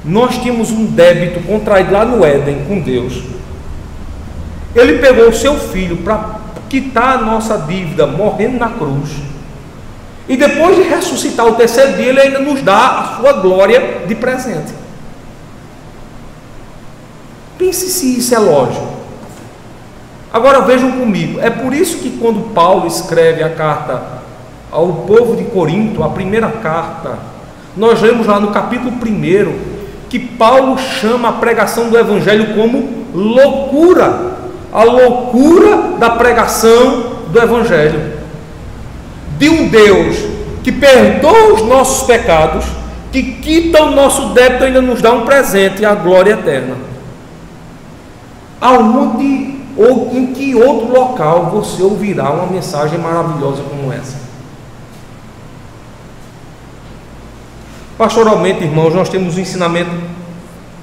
Nós tínhamos um débito contraído lá no Éden com Deus. Ele pegou o seu filho para quitar a nossa dívida, morrendo na cruz, e depois de ressuscitar o terceiro dia, ele ainda nos dá a sua glória de presente. Pense se isso é lógico. Agora vejam comigo, é por isso que quando Paulo escreve a carta ao povo de Corinto, a primeira carta, nós lemos lá no capítulo 1 que Paulo chama a pregação do Evangelho como loucura, a loucura da pregação do Evangelho, de um Deus que perdoa os nossos pecados, que quita o nosso débito e ainda nos dá um presente, a glória eterna. Aonde ou em que outro local você ouvirá uma mensagem maravilhosa como essa? Pastoralmente, irmãos, nós temos um ensinamento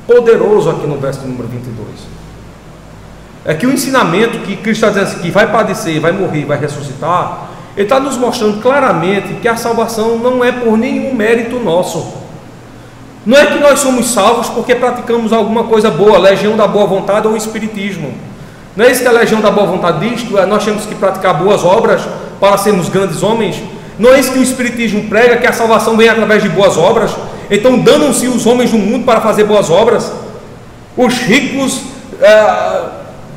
poderoso aqui no verso número 22. É que o ensinamento que Cristo está dizendo que vai padecer, vai morrer, vai ressuscitar, ele está nos mostrando claramente que a salvação não é por nenhum mérito nosso. Não é que nós somos salvos porque praticamos alguma coisa boa, legião da boa vontade ou espiritismo. Não é isso que a legião da boa vontade diz, que nós temos que praticar boas obras para sermos grandes homens. Não é isso que o espiritismo prega, que a salvação vem através de boas obras. Então danam-se os homens do mundo para fazer boas obras. Os ricos,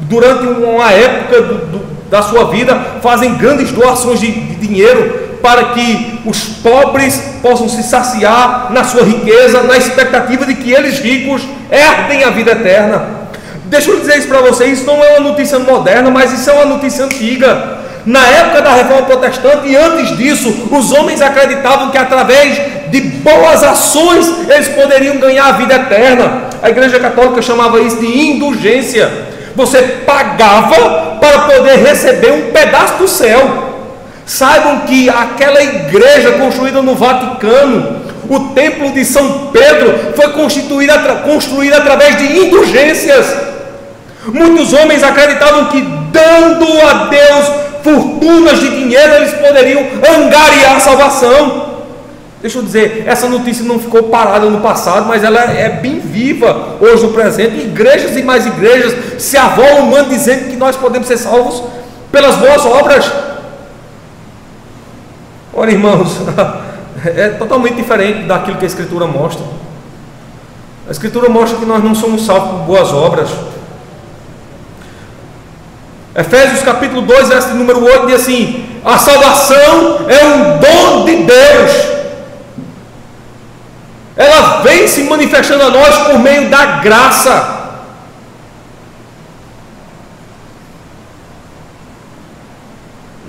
durante uma época da sua vida, fazem grandes doações de dinheiro para que os pobres possam se saciar na sua riqueza, na expectativa de que eles ricos herdem a vida eterna. Deixa eu dizer isso para vocês, isso não é uma notícia moderna, mas isso é uma notícia antiga. Na época da Reforma Protestante e antes disso, os homens acreditavam que através de boas ações eles poderiam ganhar a vida eterna. A Igreja Católica chamava isso de indulgência. Você pagava para poder receber um pedaço do céu. Saibam que aquela igreja construída no Vaticano, o templo de São Pedro, foi construída através de indulgências. Muitos homens acreditavam que dando a Deus fortunas de dinheiro, eles poderiam angariar a salvação. Deixa eu dizer, essa notícia não ficou parada no passado, mas ela é bem viva hoje no presente. Igrejas e mais igrejas se avolam dizendo que nós podemos ser salvos pelas boas obras. Olha, irmãos, é totalmente diferente daquilo que a Escritura mostra. A Escritura mostra que nós não somos salvos por boas obras. Efésios capítulo 2, verso número 8 diz assim: a salvação é um dom de Deus. Ela vem se manifestando a nós por meio da graça.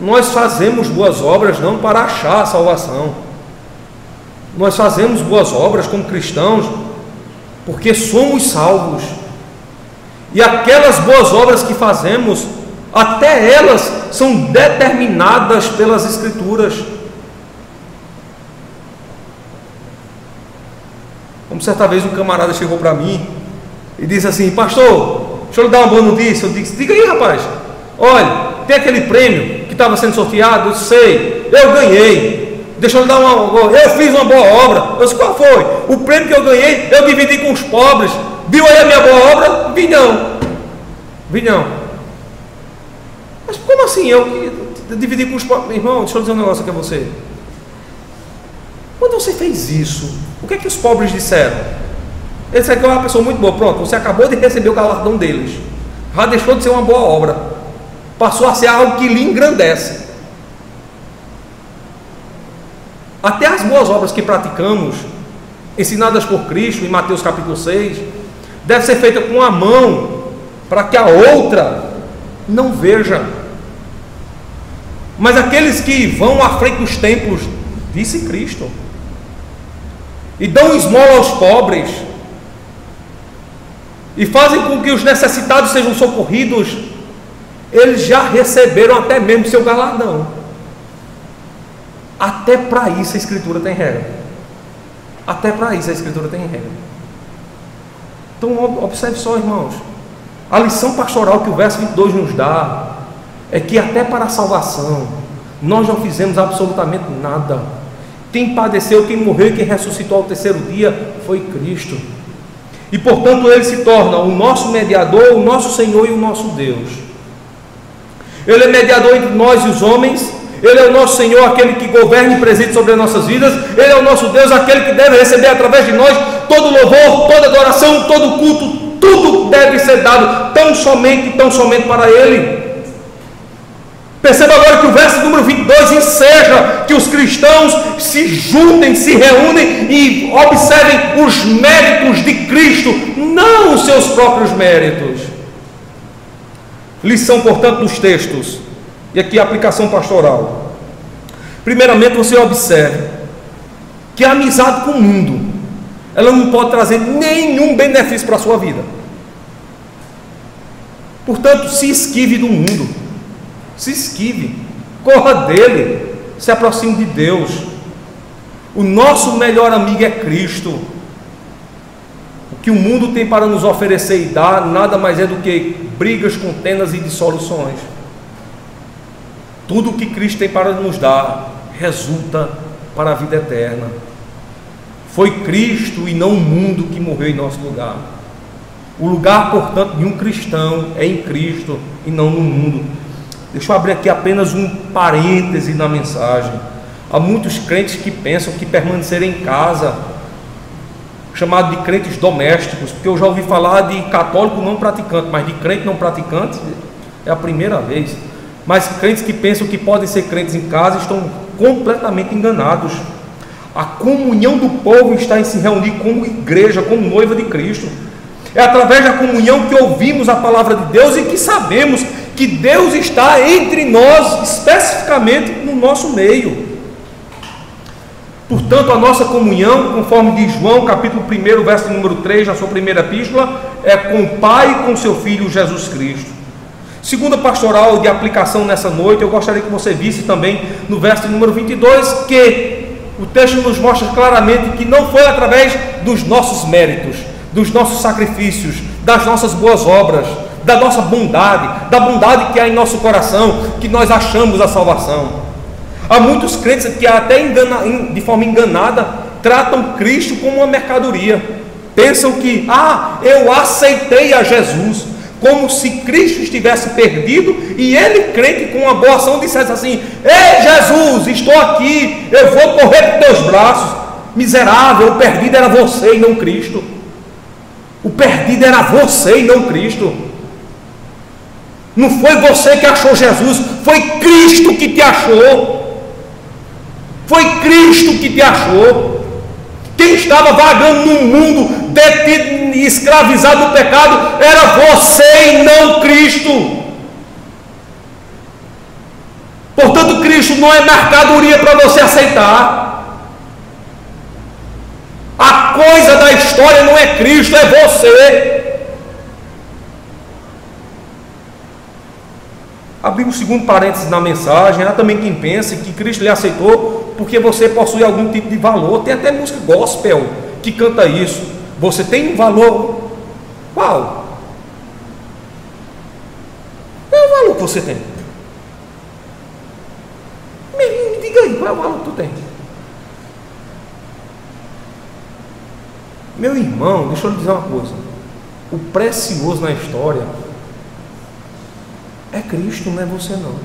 Nós fazemos boas obras não para achar a salvação. Nós fazemos boas obras como cristãos porque somos salvos. E aquelas boas obras que fazemos, até elas são determinadas pelas Escrituras. Como certa vez um camarada chegou para mim e disse assim: pastor, deixa eu lhe dar uma boa notícia. Eu disse: diga aí, rapaz. Olha, tem aquele prêmio que estava sendo sorteado. Eu sei, eu ganhei. Deixa eu lhe dar eu fiz uma boa obra. Eu disse: qual foi? O prêmio que eu ganhei, eu dividi com os pobres. Viu aí a minha boa obra? Vi não. Mas como assim? Eu dividi com os pobres? Irmão, deixa eu dizer um negócio aqui a você. Quando você fez isso, o que é que os pobres disseram? Eles disseram que é uma pessoa muito boa. Pronto, você acabou de receber o galardão deles. Já deixou de ser uma boa obra. Passou a ser algo que lhe engrandece. Até as boas obras que praticamos, ensinadas por Cristo em Mateus capítulo 6, deve ser feita com a mão, para que a outra não veja. Mas aqueles que vão à frente dos templos, disse Cristo, e dão esmola aos pobres, e fazem com que os necessitados sejam socorridos, eles já receberam até mesmo seu galardão. Até para isso a Escritura tem regra. Até para isso a Escritura tem regra. Então observe só, irmãos, a lição pastoral que o verso 22 nos dá é que até para a salvação nós não fizemos absolutamente nada. Quem padeceu, quem morreu e quem ressuscitou ao terceiro dia foi Cristo. E portanto Ele se torna o nosso mediador, o nosso Senhor e o nosso Deus. Ele é mediador entre nós e os homens. Ele é o nosso Senhor, aquele que governa e preside sobre as nossas vidas. Ele é o nosso Deus, aquele que deve receber através de nós todo louvor, toda adoração, todo culto. Tudo deve ser dado tão somente para Ele. Perceba agora que o verso número 22 enseja que os cristãos se juntem, se reúnem e observem os méritos de Cristo, não os seus próprios méritos. Lição, portanto, dos textos, e aqui a aplicação pastoral. Primeiramente, você observe que a amizade com o mundo, ela não pode trazer nenhum benefício para a sua vida. Portanto, se esquive do mundo. Se esquive, corra dele, se aproxime de Deus. O nosso melhor amigo é Cristo. O que o mundo tem para nos oferecer e dar nada mais é do que brigas, contendas e dissoluções. Tudo o que Cristo tem para nos dar resulta para a vida eterna. Foi Cristo e não o mundo que morreu em nosso lugar. O lugar, portanto, de um cristão é em Cristo e não no mundo. Deixa eu abrir aqui apenas um parêntese na mensagem. Há muitos crentes que pensam que permanecer em casa, chamado de crentes domésticos, porque eu já ouvi falar de católico não praticante, mas de crente não praticante é a primeira vez. Mas crentes que pensam que podem ser crentes em casa estão completamente enganados. A comunhão do povo está em se reunir como igreja, como noiva de Cristo. É através da comunhão que ouvimos a palavra de Deus e que sabemos que Deus está entre nós, especificamente no nosso meio. Portanto, a nossa comunhão, conforme diz João, capítulo 1, verso número 3, na sua primeira epístola, é com o Pai e com seu Filho Jesus Cristo. Segunda pastoral de aplicação nessa noite, eu gostaria que você visse também no verso número 22, que o texto nos mostra claramente que não foi através dos nossos méritos, dos nossos sacrifícios, das nossas boas obras, da nossa bondade, da bondade que há em nosso coração, que nós achamos a salvação. Há muitos crentes que até de forma enganada tratam Cristo como uma mercadoria. Pensam que, eu aceitei a Jesus, como se Cristo estivesse perdido e ele, crente com uma boa ação, dissesse assim: ei Jesus, estou aqui, eu vou correr para os teus braços. Miserável, o perdido era você e não Cristo. O perdido era você e não Cristo. Não foi você que achou Jesus, foi Cristo que te achou. Foi Cristo que te achou. Quem estava vagando no mundo, detido e escravizado no pecado, era você e não Cristo. Portanto, Cristo não é mercadoria para você aceitar. A coisa da história não é Cristo, é você. Abrir um segundo parênteses na mensagem. Há também quem pense que Cristo lhe aceitou porque você possui algum tipo de valor. Tem até música gospel que canta isso. Você tem um valor. Qual? Qual é o valor que você tem? Me diga aí, qual é o valor que tu tem? Meu irmão, deixa eu lhe dizer uma coisa. O precioso na história é Cristo, não é você não.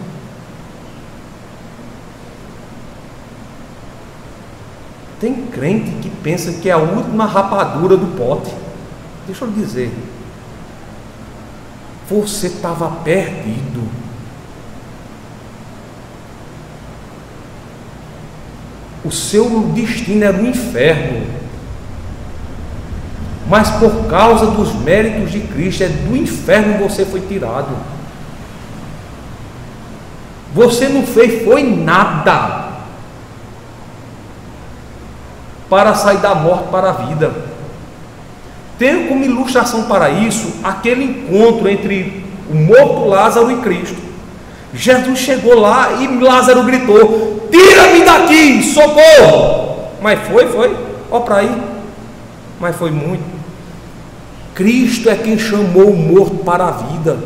Tem crente que pensa que é a última rapadura do pote. Deixa eu lhe dizer, você estava perdido. O seu destino era o inferno. Mas por causa dos méritos de Cristo, é do inferno você foi tirado. Você não foi nada para sair da morte para a vida. Tenho como ilustração para isso aquele encontro entre o morto Lázaro e Cristo. Jesus chegou lá e Lázaro gritou: tira-me daqui, socorro! Mas foi, ó para aí, mas foi muito. Cristo é quem chamou o morto para a vida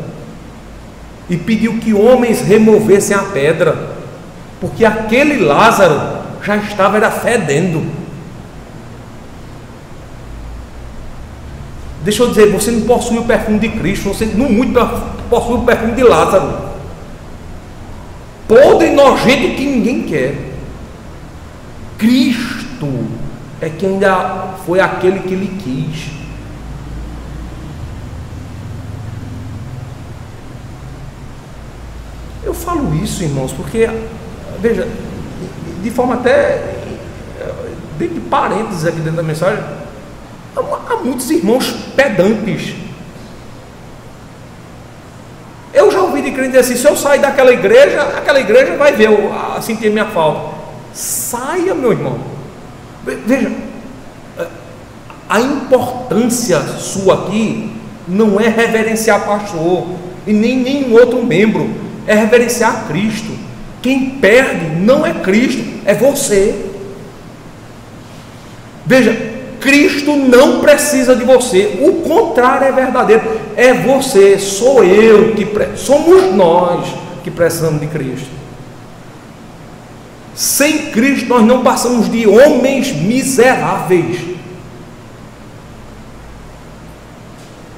e pediu que homens removessem a pedra, porque aquele Lázaro já estava fedendo. Deixa eu dizer, você não possui o perfume de Cristo, você não muito possui o perfume de Lázaro, podre e nojento que ninguém quer. Cristo é que ainda foi aquele que lhe quis. Eu falo isso, irmãos, porque, veja, de forma até, dentro de parênteses aqui dentro da mensagem, há muitos irmãos pedantes. Eu já ouvi de crente dizer assim: se eu sair daquela igreja, aquela igreja vai ver, sentir minha falta. Saia, meu irmão. Veja, a importância sua aqui não é reverenciar pastor e nem nenhum outro membro, é reverenciar Cristo. Quem perde não é Cristo, é você. Veja, Cristo não precisa de você, o contrário é verdadeiro, é você, sou eu, somos nós que precisamos de Cristo. Sem Cristo nós não passamos de homens miseráveis.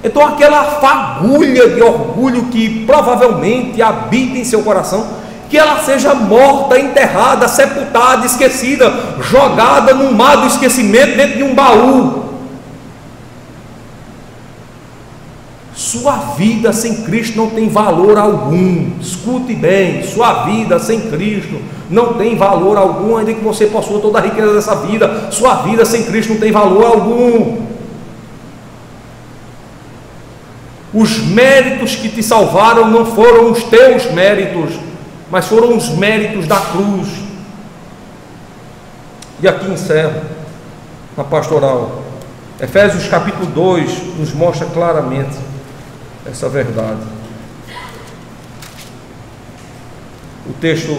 Então aquela fagulha de orgulho que provavelmente habita em seu coração, que ela seja morta, enterrada, sepultada, esquecida, jogada no mar do esquecimento, dentro de um baú. Sua vida sem Cristo não tem valor algum. Escute bem, sua vida sem Cristo não tem valor algum, ainda que você possua toda a riqueza dessa vida. Sua vida sem Cristo não tem valor algum. Os méritos que te salvaram não foram os teus méritos, mas foram os méritos da cruz. E aqui encerro a pastoral. Efésios capítulo 2 nos mostra claramente essa verdade. O texto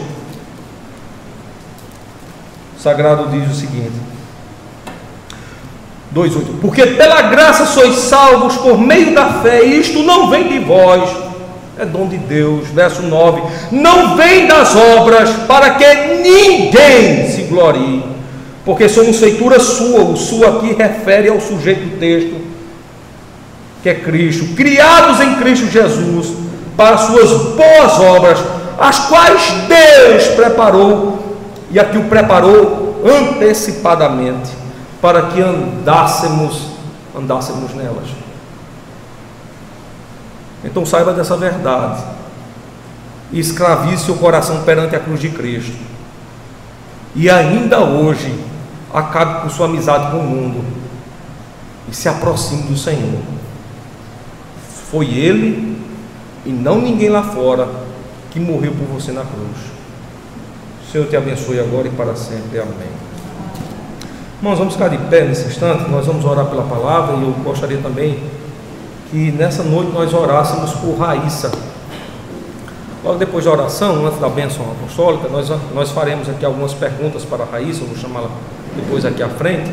sagrado diz o seguinte: 2:8: porque pela graça sois salvos por meio da fé, e isto não vem de vós, é dom de Deus. Verso 9: não vem das obras, para que ninguém se glorie, porque somos feitura sua. O sua aqui refere ao sujeito do texto, que é Cristo, criados em Cristo Jesus para suas boas obras, as quais Deus preparou, e aqui o preparou antecipadamente, para que andássemos nelas. Então saiba dessa verdade e escravize seu coração perante a cruz de Cristo, e ainda hoje acabe com sua amizade com o mundo e se aproxime do Senhor. Foi Ele e não ninguém lá fora que morreu por você na cruz. O Senhor te abençoe agora e para sempre. Amém. Irmãos, vamos ficar de pé nesse instante. Nós vamos orar pela palavra, e eu gostaria também que nessa noite nós orássemos por Raíssa. Logo depois da oração, antes da bênção apostólica, nós faremos aqui algumas perguntas para a Raíssa. Eu vou chamá-la depois aqui à frente,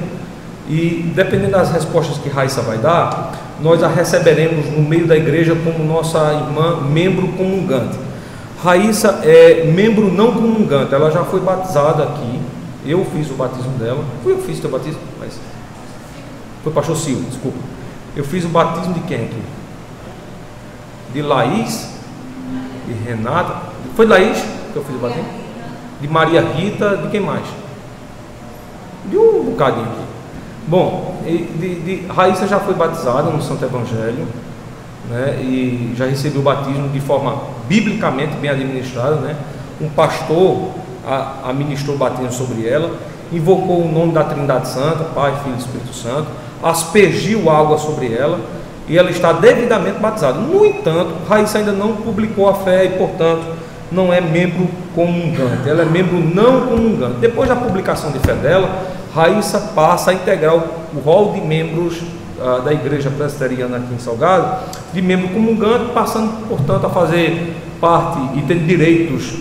e dependendo das respostas que Raíssa vai dar, nós a receberemos no meio da igreja como nossa irmã, membro comungante. Raíssa é membro não comungante, ela já foi batizada aqui. Eu fiz o batismo dela. Eu fiz o teu batismo, mas foi o pastor Silvio, desculpa. Eu fiz o batismo de quem aqui? De Laís, de Renata. Foi de Laís que eu fiz o batismo? De Maria Rita, de quem mais? De um bocadinho aqui. Bom, Raíssa já foi batizada no Santo Evangelho, né, e já recebeu o batismo de forma biblicamente bem administrada, né? Um pastor administrou o batismo sobre ela, invocou o nome da Trindade Santa, Pai, Filho e Espírito Santo, aspergiu água sobre ela, e ela está devidamente batizada. No entanto, Raíssa ainda não publicou a fé e, portanto, não é membro comungante. Ela é membro não comungante. Depois da publicação de fé dela, Raíssa passa a integrar o rol de membros da igreja presbiteriana aqui em Salgado, de membro comungante, passando, portanto, a fazer parte e ter direitos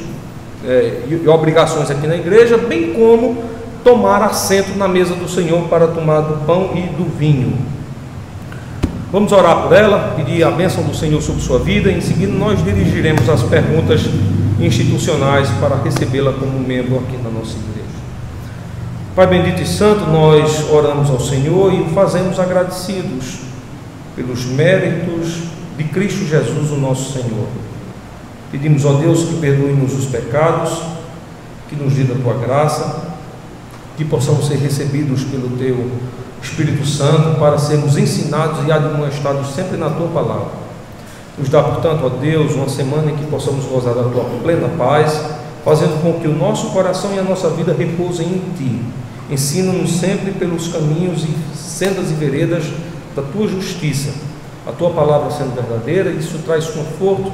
e obrigações aqui na igreja, bem como tomar assento na mesa do Senhor para tomar do pão e do vinho. Vamos orar por ela, pedir a bênção do Senhor sobre sua vida. Em seguida nós dirigiremos as perguntas institucionais para recebê-la como membro aqui na nossa igreja. Pai bendito e santo, nós oramos ao Senhor e o fazemos agradecidos pelos méritos de Cristo Jesus, o nosso Senhor. Pedimos, ó Deus, que perdoe-nos os pecados, que nos dê da tua graça, que possamos ser recebidos pelo teu Espírito Santo para sermos ensinados e admoestados sempre na tua palavra. Nos dá, portanto, ó Deus, uma semana em que possamos gozar da tua plena paz, fazendo com que o nosso coração e a nossa vida repousem em ti. Ensina-nos sempre pelos caminhos e sendas e veredas da tua justiça. A tua palavra sendo verdadeira, isso traz conforto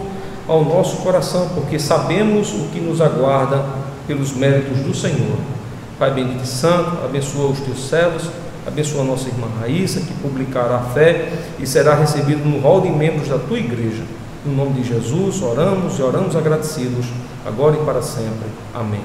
ao nosso coração, porque sabemos o que nos aguarda pelos méritos do Senhor. Pai bendito e santo, abençoa os teus servos, abençoa a nossa irmã Raíssa, que publicará a fé e será recebido no rol de membros da tua igreja. No nome de Jesus, oramos e oramos agradecidos, agora e para sempre. Amém.